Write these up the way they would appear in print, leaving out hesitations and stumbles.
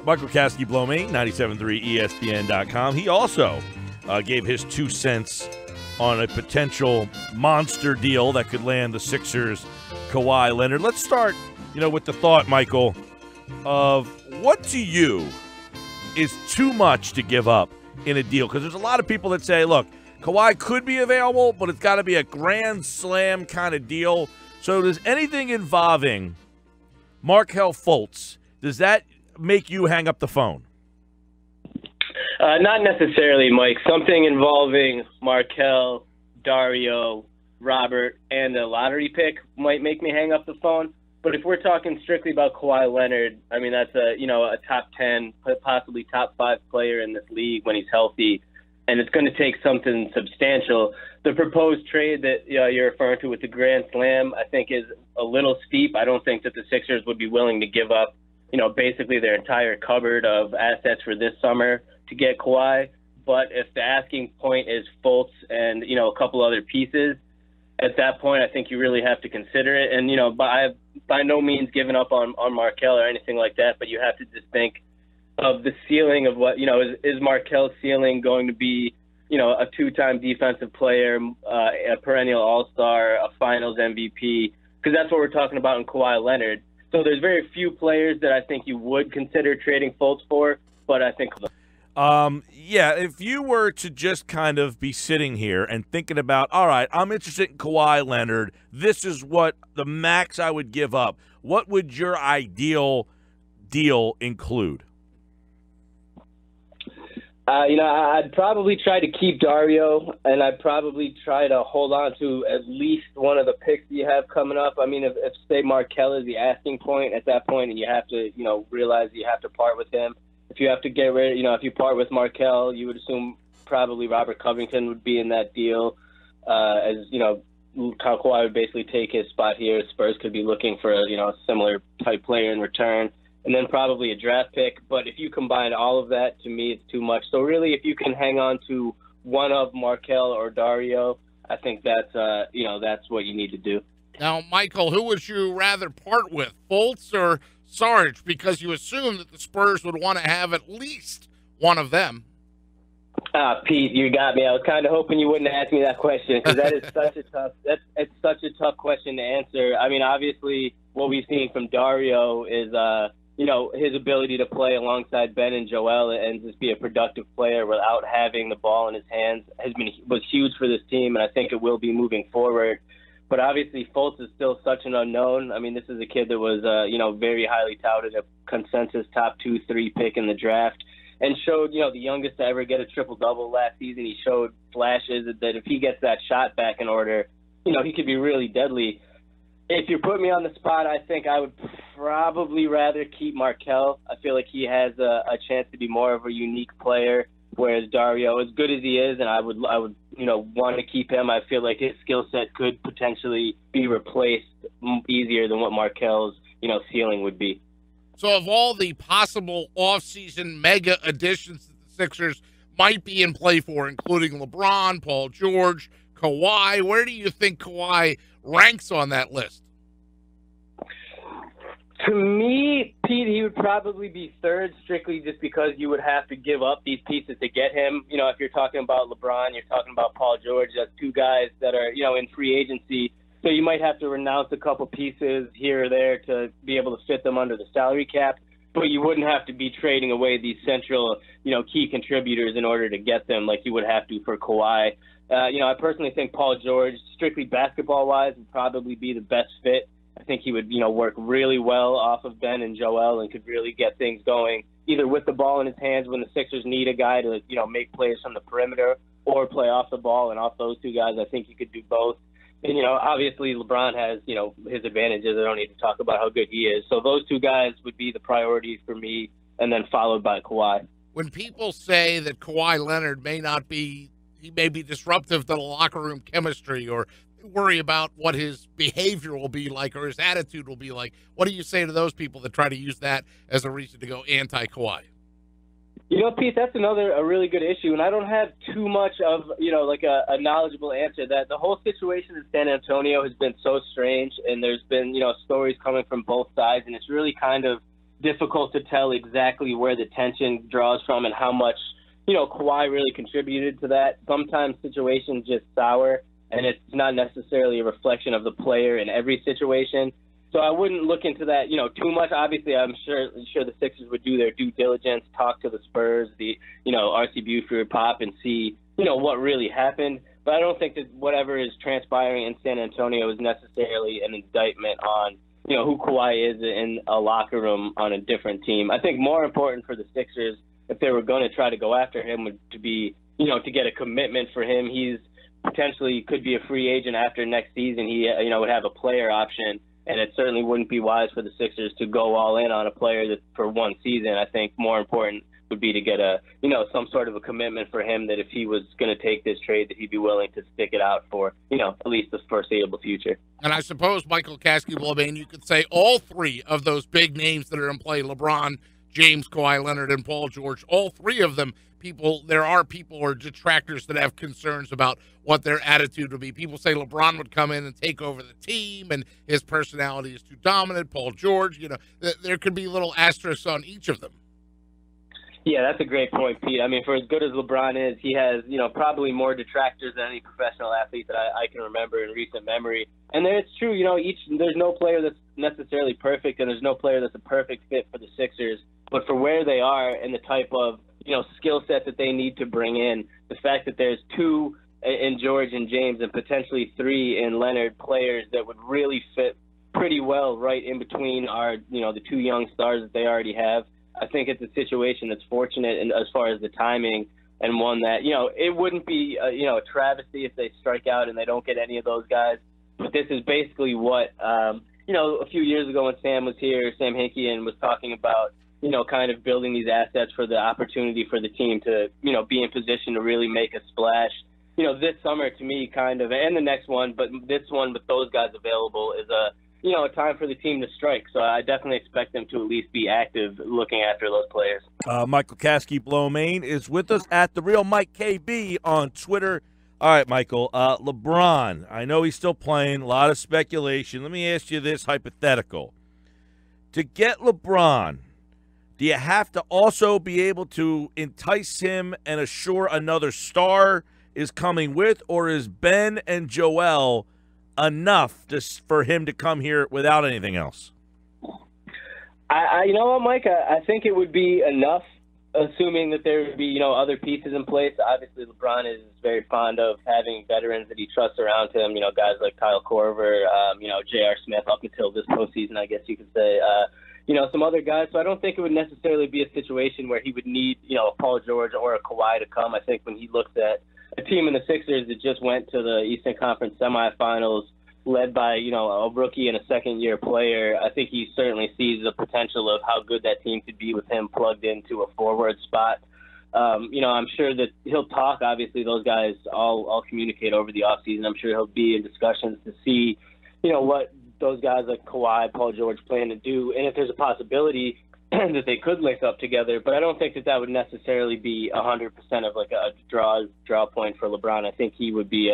Michael Kaskey-Blomain, 97.3 ESPN.com. He also gave his 2 cents on a potential monster deal that could land the Sixers' Kawhi Leonard. Let's start, with the thought, Michael, of what to you is too much to give up in a deal? Because there's a lot of people that say, look, Kawhi could be available, but it's got to be a grand slam kind of deal. So does anything involving Markelle Fultz, does that make you hang up the phone? Not necessarily, Mike. Something involving Markelle, Dario, Robert, and a lottery pick might make me hang up the phone. But if we're talking strictly about Kawhi Leonard, I mean, that's a top 10, possibly top 5 player in this league when he's healthy, and it's going to take something substantial. The proposed trade that you're referring to with the Grand Slam, I think, is a little steep. I don't think that the Sixers would be willing to give up, basically their entire cupboard of assets for this summer to get Kawhi. But if the asking point is Fultz and, a couple other pieces, at that point, I think you really have to consider it. And, I've by no means given up on Markelle or anything like that, but you have to just think of the ceiling of what, is Markelle's ceiling going to be, a 2-time defensive player, a perennial all-star, a finals MVP, because that's what we're talking about in Kawhi Leonard. So there's very few players that I think you would consider trading Fultz for, but I think if you were to just kind of be sitting here and thinking about, all right, I'm interested in Kawhi Leonard, this is what the max I would give up, what would your ideal deal include? I'd probably try to keep Dario, and I'd probably try to hold on to at least one of the picks you have coming up. I mean, if say Markelle is the asking point at that point, and you have to, realize you have to part with him. If you have to get rid, if you part with Markelle, you would assume probably Robert Covington would be in that deal. Kawhi would basically take his spot here. Spurs could be looking for a similar type player in return, and then probably a draft pick. But if you combine all of that, to me, it's too much. So really, if you can hang on to one of Markelle or Dario, I think that's that's what you need to do. Now, Michael, who would you rather part with, Fultz or Sarge? Because you assume that the Spurs would want to have at least one of them. Pete, you got me. I was kind of hoping you wouldn't ask me that question, because that is it's such a tough question to answer. I mean, obviously, what we've seen from Dario is his ability to play alongside Ben and Joel and just be a productive player without having the ball in his hands was huge for this team, and I think it will be moving forward. But obviously, Fultz is still such an unknown. I mean, this is a kid that was, very highly touted, a consensus top 2-3 pick in the draft, and showed, the youngest to ever get a triple-double last season. He showed flashes that if he gets that shot back in order, he could be really deadly. If you put me on the spot, I think I would probably rather keep Markelle. I feel like he has a chance to be more of a unique player, whereas Dario, as good as he is, and I would want to keep him, I feel like his skill set could potentially be replaced easier than what Markelle's, ceiling would be. So of all the possible offseason mega additions that the Sixers might be in play for, including LeBron, Paul George, Kawhi, where do you think Kawhi ranks on that list? To me, Pete, he would probably be third, strictly just because you would have to give up these pieces to get him. If you're talking about LeBron, you're talking about Paul George, that's two guys that are, in free agency. So you might have to renounce a couple pieces here or there to be able to fit them under the salary cap. But you wouldn't have to be trading away these central, key contributors in order to get them like you would have to for Kawhi. I personally think Paul George, strictly basketball-wise, would probably be the best fit. I think he would, work really well off of Ben and Joel and could really get things going either with the ball in his hands when the Sixers need a guy to, make plays from the perimeter or play off the ball. And off those two guys, I think he could do both. And, obviously LeBron has, his advantages. I don't need to talk about how good he is. So those two guys would be the priorities for me, and then followed by Kawhi. When people say that Kawhi Leonard may be disruptive to the locker room chemistry, or worry about what his behavior will be like or his attitude will be like, what do you say to those people that try to use that as a reason to go anti-Kawhi? Pete, that's a really good issue, and I don't have too much of, a knowledgeable answer. That the whole situation in San Antonio has been so strange, and there's been, stories coming from both sides, and it's really kind of, difficult to tell exactly where the tension draws from and how much, Kawhi really contributed to that. Sometimes situations just sour, and it's not necessarily a reflection of the player in every situation. So I wouldn't look into that, too much. Obviously, I'm sure the Sixers would do their due diligence, talk to the Spurs, the, R.C. Buford, Pop, and see, what really happened. But I don't think that whatever is transpiring in San Antonio is necessarily an indictment on, who Kawhi is in a locker room on a different team. I think more important for the Sixers, if they were going to try to go after him, would to be, to get a commitment for him. He's potentially could be a free agent after next season. He, would have a player option. And it certainly wouldn't be wise for the Sixers to go all in on a player that for one season. I think more important would be to get some sort of a commitment for him that if he was going to take this trade, that he'd be willing to stick it out for, at least the foreseeable future. And I suppose, Michael Kaskey-Blomain, you could say all three of those big names that are in play, LeBron, James, Kawhi Leonard, and Paul George, all three of them, there are people or detractors that have concerns about what their attitude would be. People say LeBron would come in and take over the team and his personality is too dominant. Paul George, there could be little asterisks on each of them. Yeah, that's a great point, Pete. I mean, for as good as LeBron is, he has, probably more detractors than any professional athlete that I can remember in recent memory. And it's true, there's no player that's necessarily perfect, and there's no player that's a perfect fit for the Sixers. But for where they are and the type of, skill set that they need to bring in, the fact that there's two in George and James and potentially three in Leonard players that would really fit pretty well right in between our, the two young stars that they already have. I think it's a situation that's fortunate and as far as the timing, and one that, it wouldn't be, a travesty if they strike out and they don't get any of those guys. But this is basically what, a few years ago when Sam was here, Sam Hinkie, and was talking about, kind of building these assets for the opportunity for the team to, be in position to really make a splash. This summer to me kind of, and the next one, but this one with those guys available is a time for the team to strike. So I definitely expect them to at least be active looking after those players. Michael Kaskey-Blomain is with us at The Real Mike KB on Twitter. All right, Michael, LeBron, I know he's still playing, a lot of speculation. Let me ask you this hypothetical. To get LeBron, do you have to also be able to entice him and assure another star is coming with, or is Ben and Joel enough for him to come here without anything else? You know what, Mike? I think it would be enough, assuming that there would be, other pieces in place. Obviously, LeBron is very fond of having veterans that he trusts around him, guys like Kyle Korver, J.R. Smith up until this postseason, I guess you could say. Some other guys. So I don't think it would necessarily be a situation where he would need, a Paul George or a Kawhi to come. I think when he looks at a team in the Sixers that just went to the Eastern Conference semifinals, led by, a rookie and a second-year player, I think he certainly sees the potential of how good that team could be with him plugged into a forward spot. I'm sure that he'll talk. Obviously, those guys all communicate over the offseason. I'm sure he'll be in discussions to see, what those guys like Kawhi, Paul George plan to do, and if there's a possibility that they could link up together. But I don't think that would necessarily be 100% of like a draw point for LeBron. I think he would be,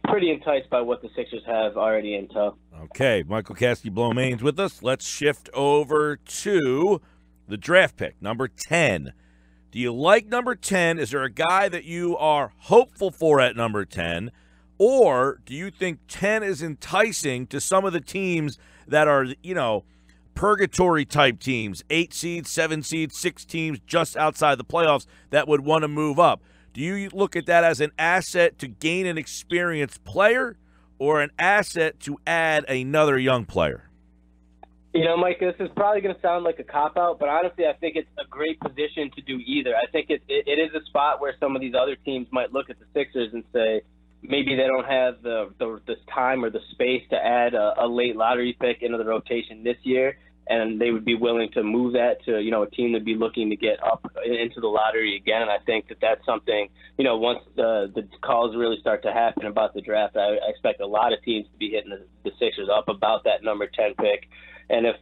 pretty enticed by what the Sixers have already in tow. Okay, Michael Kaskey-Blomain's with us. Let's shift over to the draft pick, number 10. Do you like number 10? Is there a guy that you are hopeful for at number 10? Or do you think 10 is enticing to some of the teams that are, purgatory-type teams, 8 seeds, 7 seeds, 6 teams just outside the playoffs that would want to move up? Do you look at that as an asset to gain an experienced player or an asset to add another young player? Mike, this is probably going to sound like a cop-out, but honestly, I think it's a great position to do either. I think it is a spot where some of these other teams might look at the Sixers and say, maybe they don't have the time or the space to add a late lottery pick into the rotation this year, and they would be willing to move that to, a team that'd be looking to get up into the lottery again. And I think that that's something, once the calls really start to happen about the draft, I expect a lot of teams to be hitting the Sixers up about that number 10 pick. And if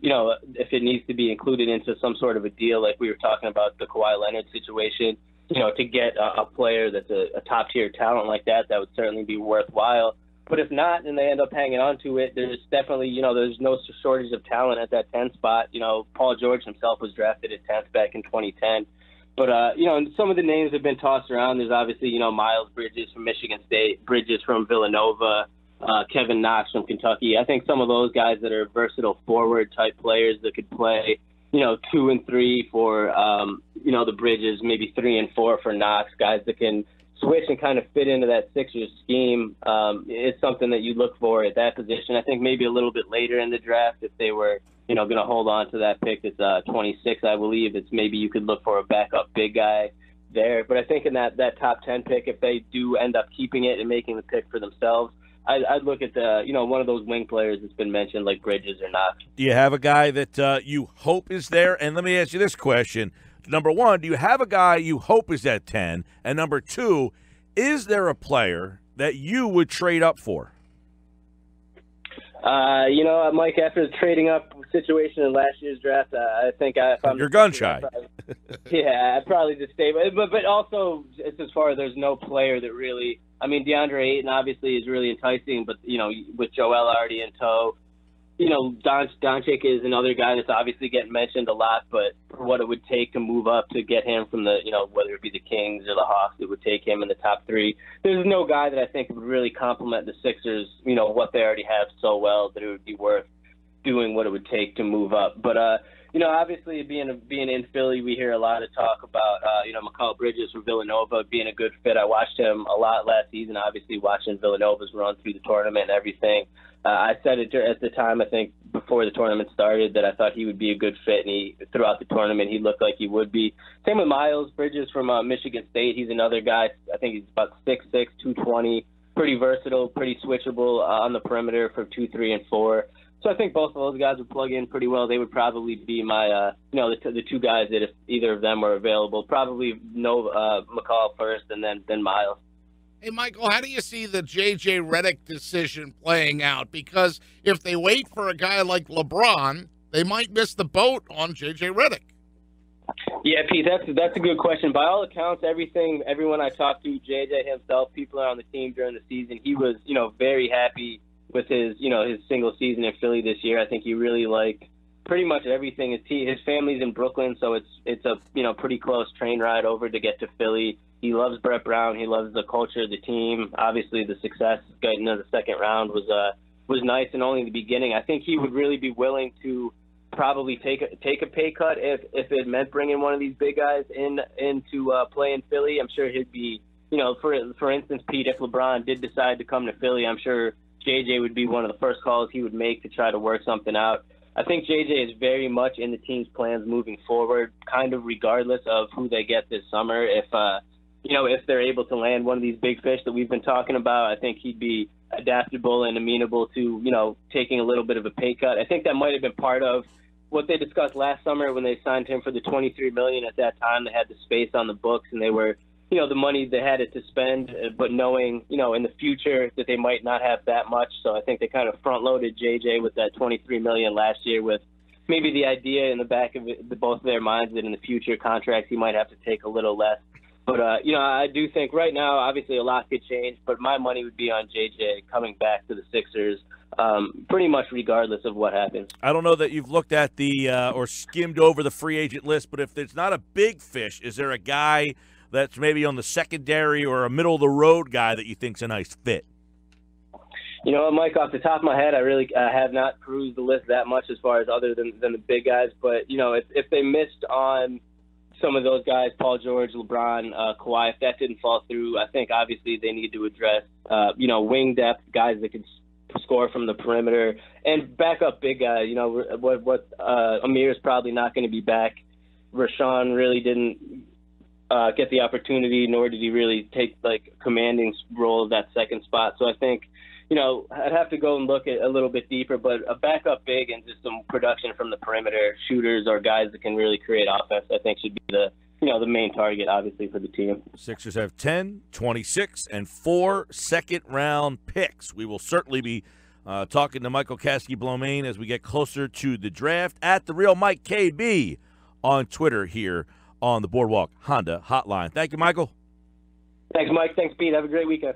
it needs to be included into some sort of a deal, like we were talking about the Kawhi Leonard situation, to get a player that's a top-tier talent like that would certainly be worthwhile. But if not, and they end up hanging on to it, there's definitely, there's no shortage of talent at that 10 spot. Paul George himself was drafted at 10th back in 2010. But, and some of the names have been tossed around. There's obviously, Miles Bridges from Michigan State, Bridges from Villanova, Kevin Knox from Kentucky. I think some of those guys that are versatile forward-type players that could play, 2 and 3 for, the Bridges, maybe 3 and 4 for Knox, guys that can switch and kind of fit into that Sixers scheme. It's something that you look for at that position. I think maybe a little bit later in the draft, if they were, going to hold on to that pick, it's 26, I believe. It's maybe you could look for a backup big guy there. But I think in that top 10 pick, if they do end up keeping it and making the pick for themselves, I'd look at one of those wing players that's been mentioned, like Bridges or Knox. Do you have a guy that you hope is there? And let me ask you this question. Number one, do you have a guy you hope is at 10? And number two, is there a player that you would trade up for? Mike, after the trading up situation in last year's draft, I think if I'm you're gun shy. I'd probably just stay. But also, it's as far as there's no player that really. I mean, DeAndre Ayton obviously is really enticing, but with Joel already in tow, Doncic is another guy that's obviously getting mentioned a lot, but for what it would take to move up to get him from the, whether it be the Kings or the Hawks, it would take him in the top 3. There's no guy that I think would really complement the Sixers, what they already have so well that it would be worth doing what it would take to move up. But, obviously being in Philly, we hear a lot of talk about, Mikal Bridges from Villanova being a good fit. I watched him a lot last season, obviously watching Villanova's run through the tournament and everything. I said it at the time, I think, before the tournament started, that I thought he would be a good fit, and throughout the tournament, he looked like he would be. Same with Miles Bridges from Michigan State. He's another guy. I think he's about 6'6", 220, pretty versatile, pretty switchable on the perimeter for 2, 3, and 4. So I think both of those guys would plug in pretty well. They would probably be my, the two guys that if either of them were available, probably McCall first and then Miles. Hey, Michael, how do you see the JJ Redick decision playing out? Because if they wait for a guy like LeBron, they might miss the boat on JJ Redick. Yeah, Pete, that's a good question. By all accounts, everyone I talked to, JJ himself, people on the team during the season, he was, very happy with his single season in Philly this year. I think he really liked pretty much everything. His family's in Brooklyn, so it's a pretty close train ride over to get to Philly. He loves Brett Brown. He loves the culture of the team. Obviously, the success getting into the second round was nice, and only the beginning. I think he would really be willing to probably take a pay cut if it meant bringing one of these big guys into play in Philly. I'm sure he'd be, for instance, Pete, if LeBron did decide to come to Philly, I'm sure JJ would be one of the first calls he would make to try to work something out. I think JJ is very much in the team's plans moving forward, kind of regardless of who they get this summer. If they're able to land one of these big fish that we've been talking about, I think he'd be adaptable and amenable to, taking a little bit of a pay cut. I think that might have been part of what they discussed last summer when they signed him for the $23 million. At that time, they had the space on the books and they were, the money they had it to spend, but knowing, in the future that they might not have that much. So I think they kind of front-loaded JJ with that $23 million last year with maybe the idea in the back of both of their minds that in the future contracts he might have to take a little less. But, I do think right now, obviously a lot could change, but my money would be on JJ coming back to the Sixers pretty much regardless of what happens. I don't know that you've looked at or skimmed over the free agent list, but if there's not a big fish, is there a guy that's maybe on the secondary or a middle-of-the-road guy that you think's a nice fit? Mike, off the top of my head, I have not perused the list that much as far as other than the big guys. But, if they missed on some of those guys, Paul George, LeBron, Kawhi, if that didn't fall through, I think obviously they need to address, wing depth, guys that can score from the perimeter, and backup big guys. Amir's probably not going to be back. Rashawn really didn't get the opportunity, nor did he really take commanding role of that second spot. So I think, I'd have to go and look at a little bit deeper, but a backup big and just some production from the perimeter, shooters or guys that can really create offense, I think should be the main target, obviously, for the team. Sixers have 10, 26, and 4 second-round picks. We will certainly be talking to Michael Kaskey-Blomain as we get closer to the draft at the Real Mike KB on Twitter here on the Boardwalk Honda Hotline. Thank you, Michael. Thanks, Mike. Thanks, Pete. Have a great weekend.